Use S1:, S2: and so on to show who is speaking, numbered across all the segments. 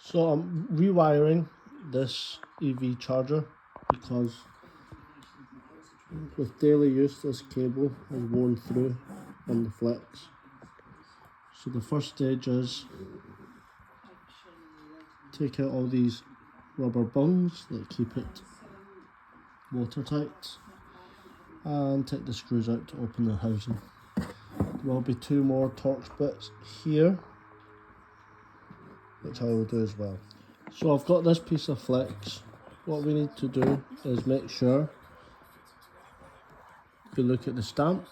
S1: So I'm rewiring this EV charger because with daily use this cable is worn through on the flex. So the first stage is take out all these rubber bungs that keep it watertight and take the screws out to open the housing. There will be two more Torx bits here, which I will do as well. So I've got this piece of flex. What we need to do is make sure you look at the stamp,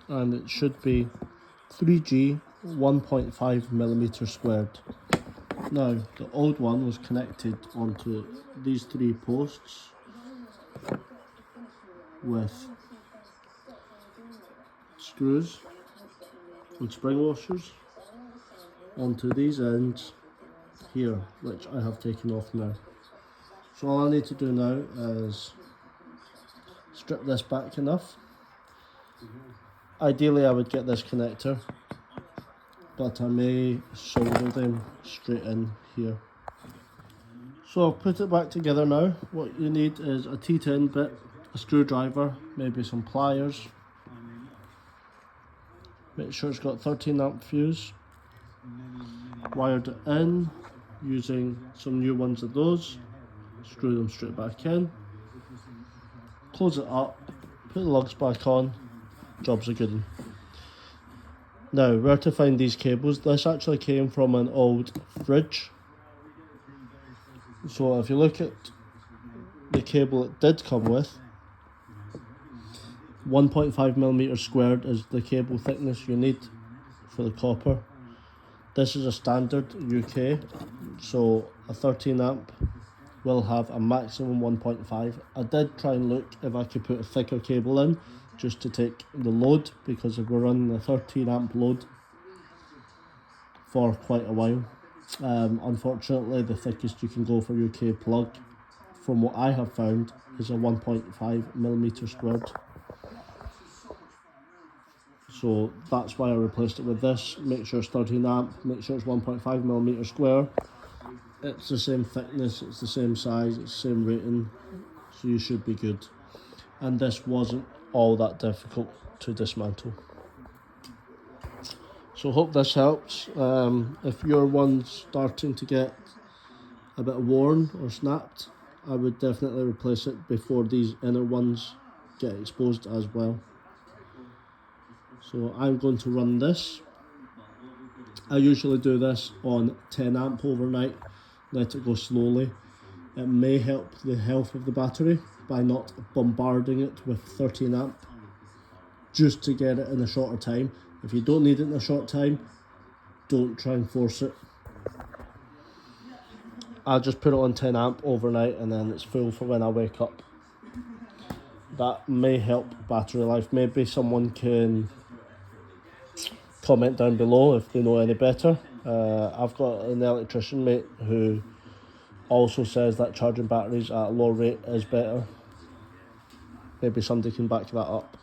S1: and it should be 3G 1.5mm squared. Now the old one was connected onto these three posts with screws and spring washers onto these ends here, which I have taken off now. So all I need to do now is strip this back enough. Ideally I would get this connector, but I may solder them straight in here. So I've put it back together now. What you need is a T10 bit, a screwdriver, maybe some pliers. Make sure it's got 13 amp fuse. Wired it in using some new ones of those. Screw them straight back in. Close it up, put the lugs back on, job's a good one. Now, where to find these cables? This actually came from an old fridge. So if you look at the cable it did come with, 1.5mm squared is the cable thickness you need for the copper. This is a standard UK, so a 13 amp will have a maximum 1.5. I did try and look if I could put a thicker cable in just to take the load, because if we're running a 13 amp load for quite a while. Unfortunately the thickest you can go for UK plug, from what I have found, is a 1.5mm squared. So that's why I replaced it with this. Make sure it's 13 amp, make sure it's 1.5mm square. It's the same thickness, it's the same size, it's the same rating, so you should be good. And this wasn't all that difficult to dismantle. So hope this helps. If your one's starting to get a bit worn or snapped, I would definitely replace it before these inner ones get exposed as well. So I'm going to run this. I usually do this on 10 amp overnight, let it go slowly. It may help the health of the battery by not bombarding it with 13 amp just to get it in a shorter time. If you don't need it in a short time, don't try and force it. I'll just put it on 10 amp overnight and then it's full for when I wake up. That may help battery life. Maybe someone can comment down below if they know any better. I've got an electrician mate who also says that charging batteries at a low rate is better. Maybe somebody can back that up.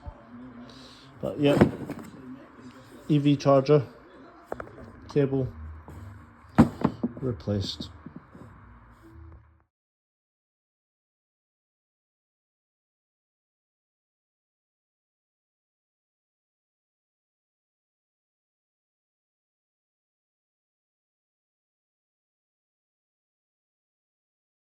S1: But yeah, EV charger, cable replaced.